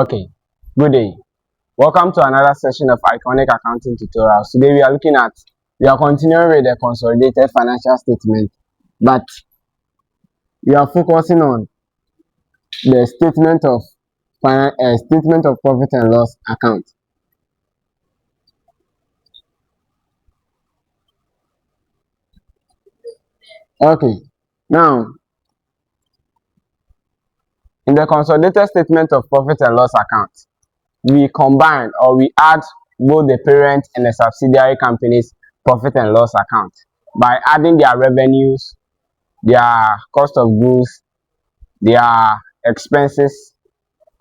Okay, good day. Welcome to another session of Iconic Accounting Tutorials. Today we are continuing with the Consolidated Financial Statement, but we are focusing on the statement of profit and loss account. Okay, now in the Consolidated Statement of Profit and Loss account, we combine or we add both the parent and the subsidiary company's profit and loss account by adding their revenues, their cost of goods, their expenses,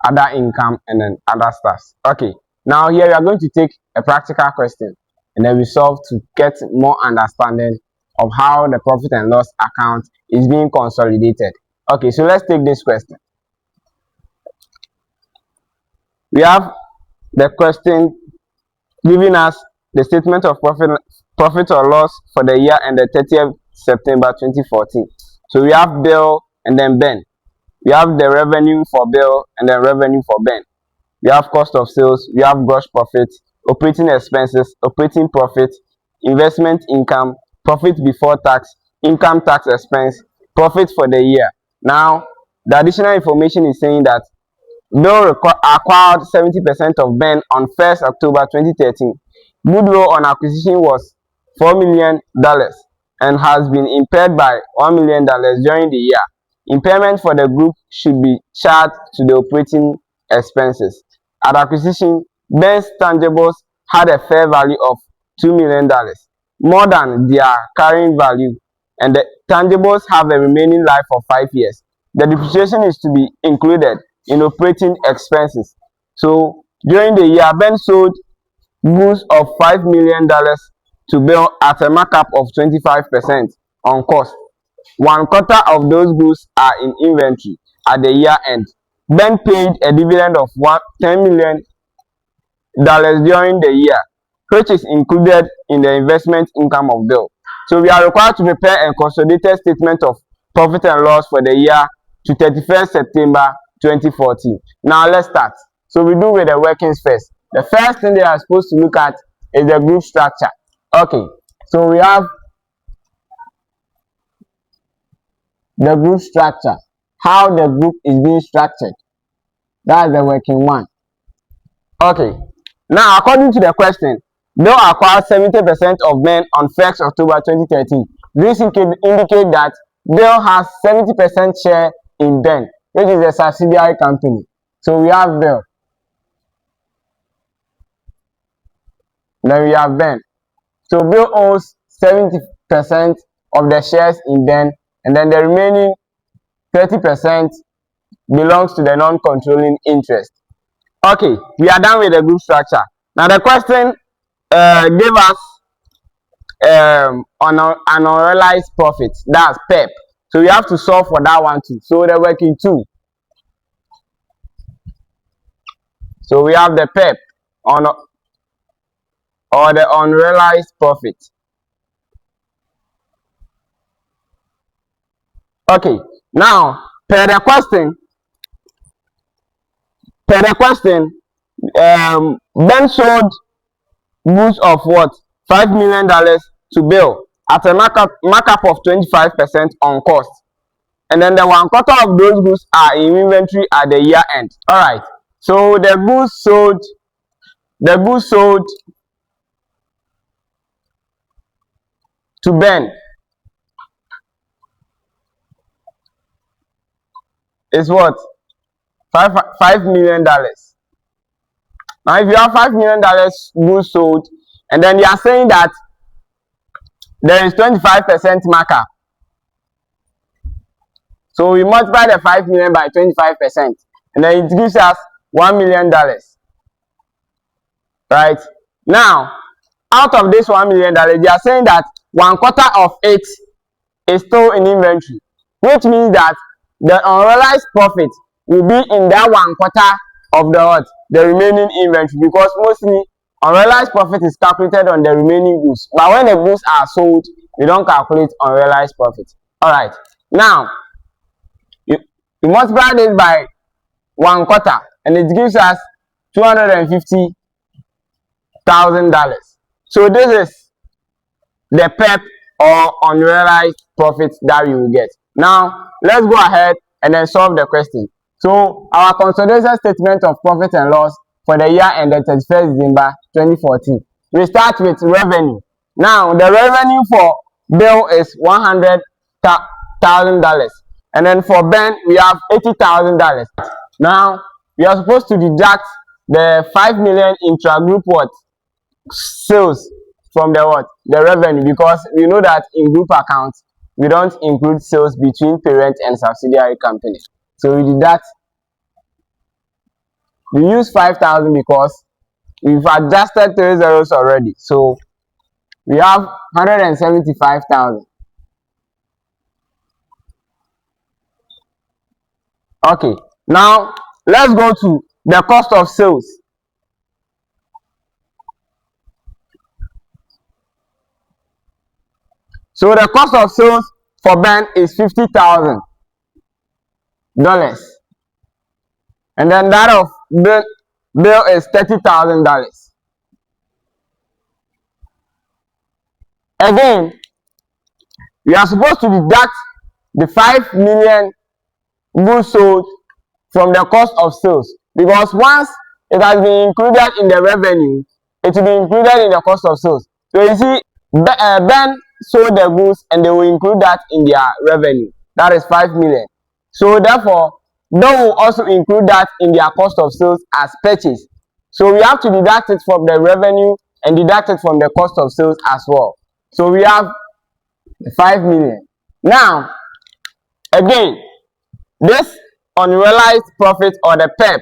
other income, and then other stuff. Okay, now here we are going to take a practical question and then we solve to get more understanding of how the profit and loss account is being consolidated. Okay, so let's take this question. We have the question giving us the statement of profit or loss for the year ended 30th September 2014. So we have Bill and then Ben. We have the revenue for Bill and then revenue for Ben. We have cost of sales, we have gross profit, operating expenses, operating profit, investment income, profit before tax, income tax expense, profit for the year. Now, the additional information is saying that Bill acquired 70% of Ben on 1st October 2013. Goodwill on acquisition was $4 million and has been impaired by $1 million during the year. Impairment for the group should be charged to the operating expenses. At acquisition, Ben's tangibles had a fair value of $2 million, more than their carrying value, and the tangibles have a remaining life of 5 years. The depreciation is to be included in operating expenses. So during the year, Ben sold goods of $5 million to Bill at a markup of 25% on cost. 1/4 of those goods are in inventory at the year end. Ben paid a dividend of $10 million during the year, which is included in the investment income of Bill. So we are required to prepare a consolidated statement of profit and loss for the year to 31st September 2014. Now let's start. So we do with the workings first. The first thing they are supposed to look at is the group structure. Okay, so we have the group structure, how the group is being structured. That's the working one. Okay, now according to the question, Bill acquired 70% of Ben on 1st October 2013. This indicate that Bill has 70% share in Ben, which is a subsidiary company. So we have Bill. Then we have Ben. So Bill owns 70% of the shares in Ben, and then the remaining 30% belongs to the non-controlling interest. Okay, we are done with the group structure. Now the question gave us an unrealized profit, that's PEP. So we have to solve for that one too. So the working two. So we have the PEP or the unrealized profit. Okay, now per the question, Ben sold goods of what? $5 million to Bill at a markup of 25% on cost. And then the 1/4 of those goods are in inventory at the year end. Alright, so the goods sold to Ben is what? $5 million. Now if you have $5 million goods sold, and then you are saying that there is 25% markup, so we multiply the 5 million by 25%, and then it gives us $1 million. Right now, out of this $1 million, they are saying that 1/4 of it is still in inventory, which means that the unrealized profit will be in that 1/4 of the remaining inventory, because mostly unrealized profit is calculated on the remaining goods, but when the goods are sold, we don't calculate unrealized profit. All right, now you multiply this by 1/4, and it gives us $250,000. So this is the PEP or unrealized profits that we will get. Now let's go ahead and then solve the question. So our consolidated statement of profit and loss for the year ended 31st December 2014. We start with revenue. Now the revenue for Bill is $100,000, and then for Ben we have $80,000. Now we are supposed to deduct the 5 million intra-group sales from the revenue, because we know that in group accounts we don't include sales between parent and subsidiary company. So we deduct. We use 5,000 because we've adjusted 3 zeros already. So we have 175,000. Okay, now let's go to the cost of sales. So the cost of sales for Ben is $50,000, and then that of Bill is $30,000. Again, we are supposed to deduct the 5 million goods sold from the cost of sales, because once it has been included in the revenue, it will be included in the cost of sales. So you see, Ben sold the goods and they will include that in their revenue. That is 5 million. So therefore, they will also include that in their cost of sales as purchase. So we have to deduct it from the revenue and deduct it from the cost of sales as well. So we have 5 million. Now, again, this unrealized profit or the PEP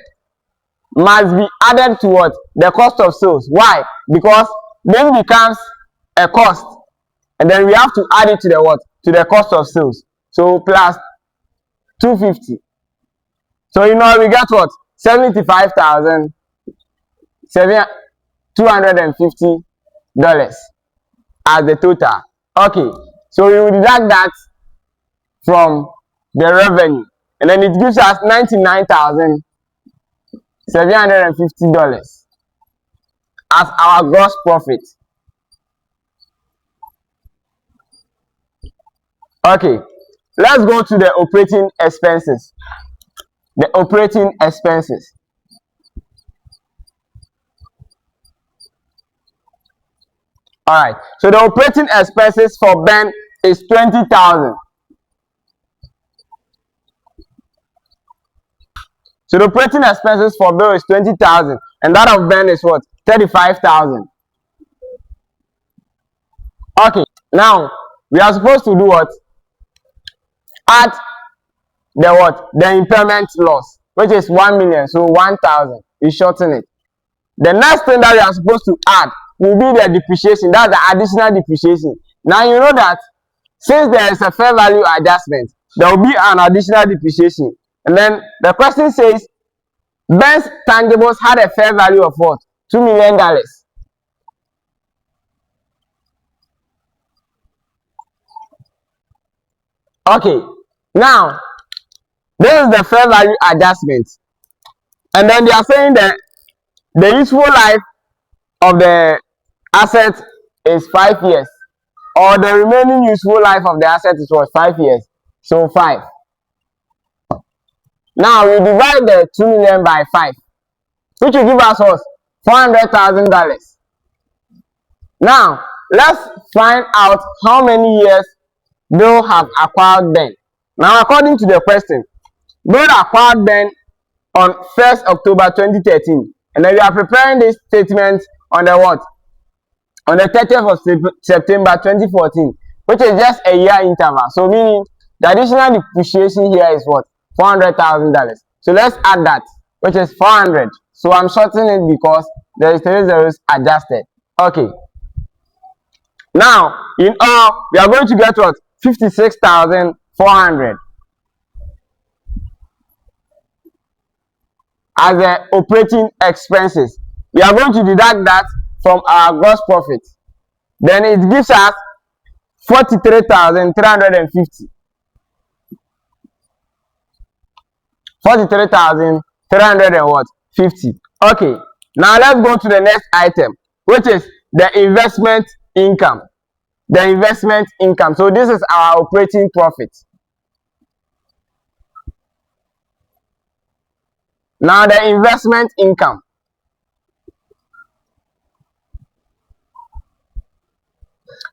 must be added to what? The cost of sales. Why? Because then becomes a cost, and then we have to add it to the what? To the cost of sales. So plus 250. So you know we get what? $75,250 as the total. Okay, so we will deduct that from the revenue, and then it gives us $99,750 as our gross profit. Okay, let's go to the operating expenses. The operating expenses. Alright, so the operating expenses for Ben is 20,000. So the operating expenses for Bill is 20,000, and that of Ben is what? 35,000. Okay, now we are supposed to do what? Add the what? The impairment loss, which is 1 million. So 1,000. We shorten it. The next thing that we are supposed to add will be the depreciation. That's the additional depreciation. Now you know that since there is a fair value adjustment, there will be an additional depreciation. And then the question says, Ben's tangibles had a fair value of what? $2 million. Okay, now this is the fair value adjustment, and then they are saying that the useful life of the asset is 5 years, or the remaining useful life of the asset is what? 5 years. So 5. Now we divide the 2 million by 5, which will give us what? $400,000. Now let's find out how many years Bill have acquired Ben. Now according to the question, Bill acquired Ben on 1st October 2013, and then we are preparing this statement on the what? On the 30th of September 2014, which is just a year interval. So meaning the additional depreciation here is what? $400,000. So let's add that, which is 400. So I'm shortening it because there is 3 zeros adjusted. Okay. Now in all we are going to get what? 56,400 as the operating expenses. We are going to deduct that from our gross profit. Then it gives us 43,350. 43,350. 300 and what? 50. Okay. Now let's go to the next item, which is the investment income. The investment income. So this is our operating profit. Now the investment income.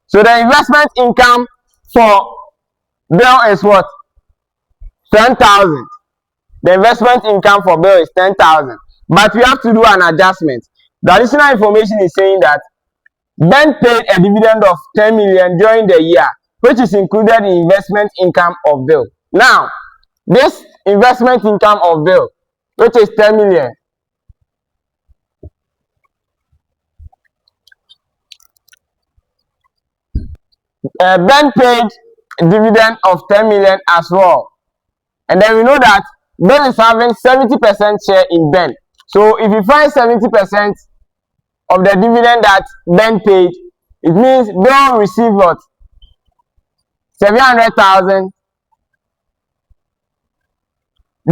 So the investment income for bill is what? 10,000. The investment income for bill is 10,000. But we have to do an adjustment. The additional information is saying that Ben paid a dividend of 10 million during the year, which is included in investment income of bill. Now, this investment income of bill, which is 10 million, Ben paid a dividend of 10 million as well. And then we know that Ben is having 70% share in Ben. So if you find 70% of the dividend that Ben paid, it means Ben received what? 700,000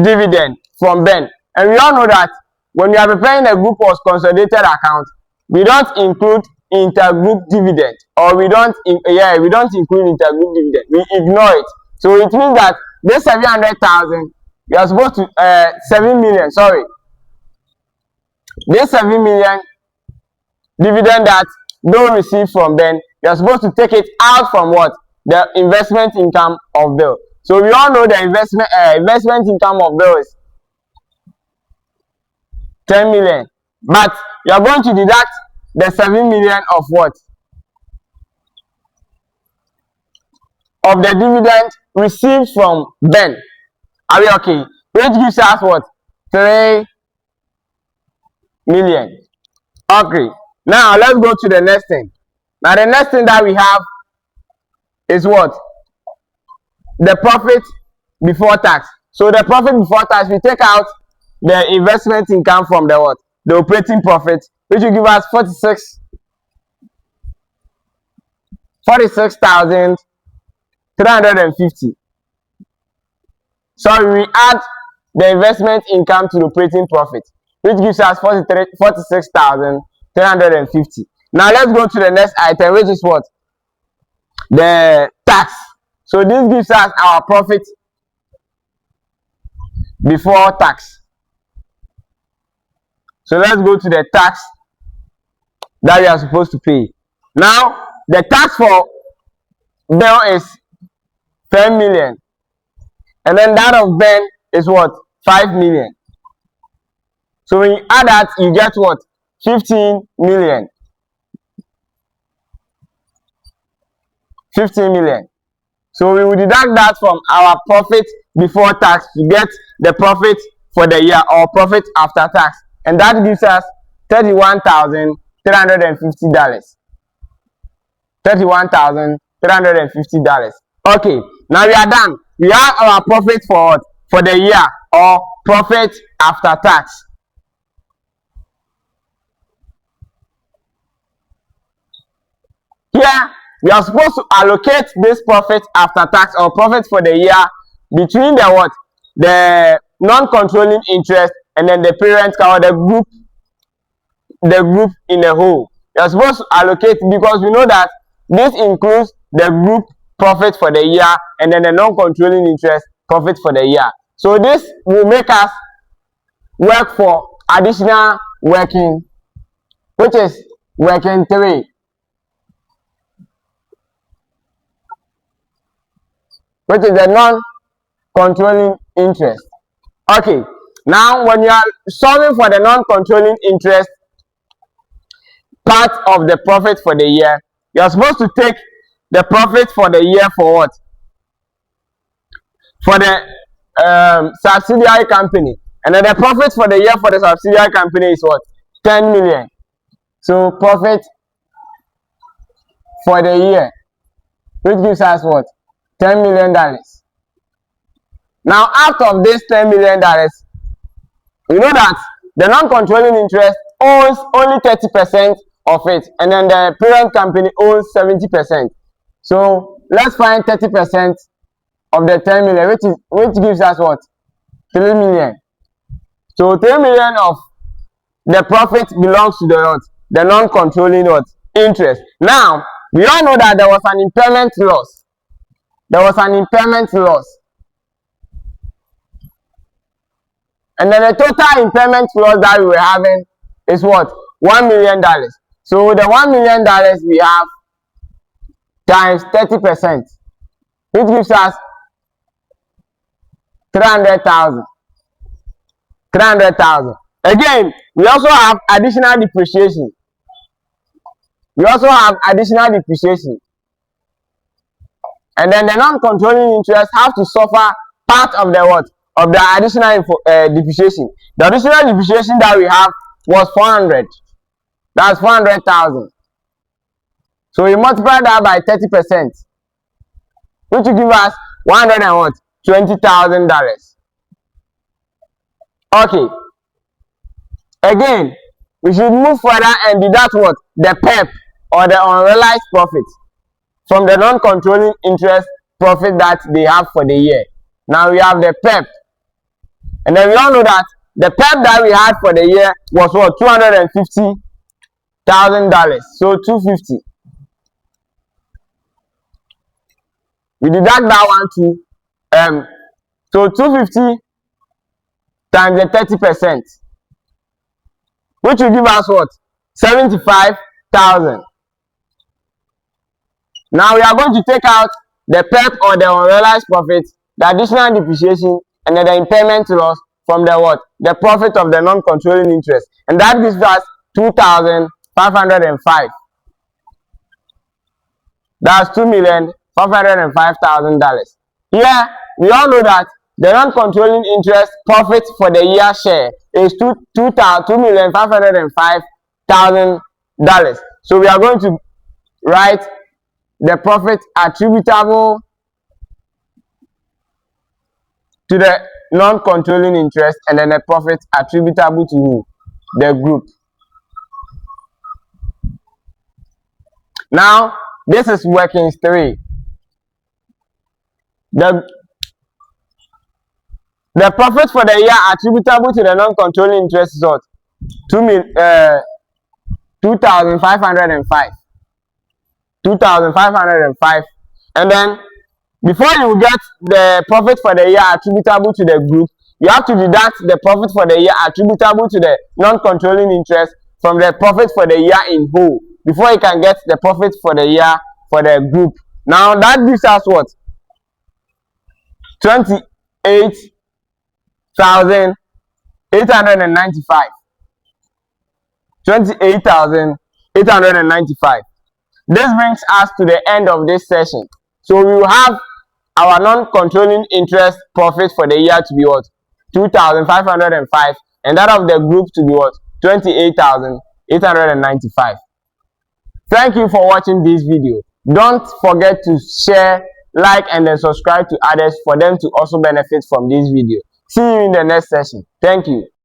dividend from Ben. And we all know that when we are preparing a group or consolidated account, we don't include intergroup dividend, or we don't include intergroup dividend. We ignore it. So it means that this 700,000, you are supposed to 7 million. Sorry, this 7 million dividend that don't receive from Ben, you are supposed to take it out from what? The investment income of bill. So we all know the investment income of bill is 10 million, but you are going to deduct the 7 million of what? Of the dividend received from Ben. Are we okay? Which gives us what? 3 million. Okay. Now let's go to the next thing. Now the next thing that we have is what? The profit before tax. So the profit before tax, we take out the investment income from the what? The operating profit, which will give us 46,350. So we add the investment income to the operating profit, which gives us 46,350. Now let's go to the next item, which is what? The tax. So this gives us our profit before tax. So let's go to the tax that we are supposed to pay. Now the tax for bill is 10 million, and then that of Ben is what? 5 million. So when you add that, you get what? 15 million. 15 million. So we will deduct that from our profit before tax to get the profit for the year, or profit after tax, and that gives us $31,350. $31,350. Okay, now we are done. We have our profit for what? For the year, or profit after tax. Here we are supposed to allocate this profit after tax, or profit for the year, between the what? The non-controlling interest and then the parent, or the group in the whole. You are supposed to allocate, because we know that this includes the group profit for the year and then the non-controlling interest profit for the year. So this will make us work for additional working, which is working 3, which is the non-controlling interest. Okay, now when you are solving for the non-controlling interest part of the profit for the year, you are supposed to take the profit for the year for what? For the subsidiary company. And then the profit for the year for the subsidiary company is what? 10 million. So profit for the year, which gives us what? $10 million. Now out of this $10 million, you know that the non-controlling interest owns only 30% of it, and then the parent company owns 70%. So let's find 30% of the 10 million, which gives us what? 3 million. So 3 million of the profit belongs to the what? The non-controlling what? Interest. Now, we all know that there was an impairment loss. There was an impairment loss. And then the total impairment loss that we were having is what? $1 million. So the $1 million we have times 30%, which gives us 300,000. 300,000. Again, we also have additional depreciation. And then the non-controlling interest have to suffer part of the what? Of the additional depreciation. The additional depreciation that we have was 400. That's 400,000. So we multiply that by 30%, which will give us $120,000. Okay. Again, we should move further and deduct what? The PEP, or the unrealized profit, from the non-controlling interest profit that they have for the year. Now we have the PEP. And then we all know that the PEP that we had for the year was what? $250,000. So 250. We deduct that one too. So 250 times the 30%, which will give us what? 75,000. Now we are going to take out the PEP, or the unrealized profit, the additional depreciation, and then the impairment loss from the what? The profit of the non-controlling interest. And that gives us 2,505. That's $2,505,000. Here, we all know that the non-controlling interest profit for the year share is $2,505,000. So we are going to write the profit attributable to the non-controlling interest, and then the profit attributable to who? The group. Now, this is workings 3. The profit for the year attributable to the non-controlling interest is what? 2,505. 2,505. And then, before you get the profit for the year attributable to the group, you have to deduct the profit for the year attributable to the non-controlling interest from the profit for the year in whole, before you can get the profit for the year for the group. Now that gives us what? 28,895. 28,895. This brings us to the end of this session. So we will have our non-controlling interest profit for the year to be what? 2,505, and that of the group to be what? 28,895. Thank you for watching this video. Don't forget to share, like, and then subscribe to others for them to also benefit from this video. See you in the next session. Thank you.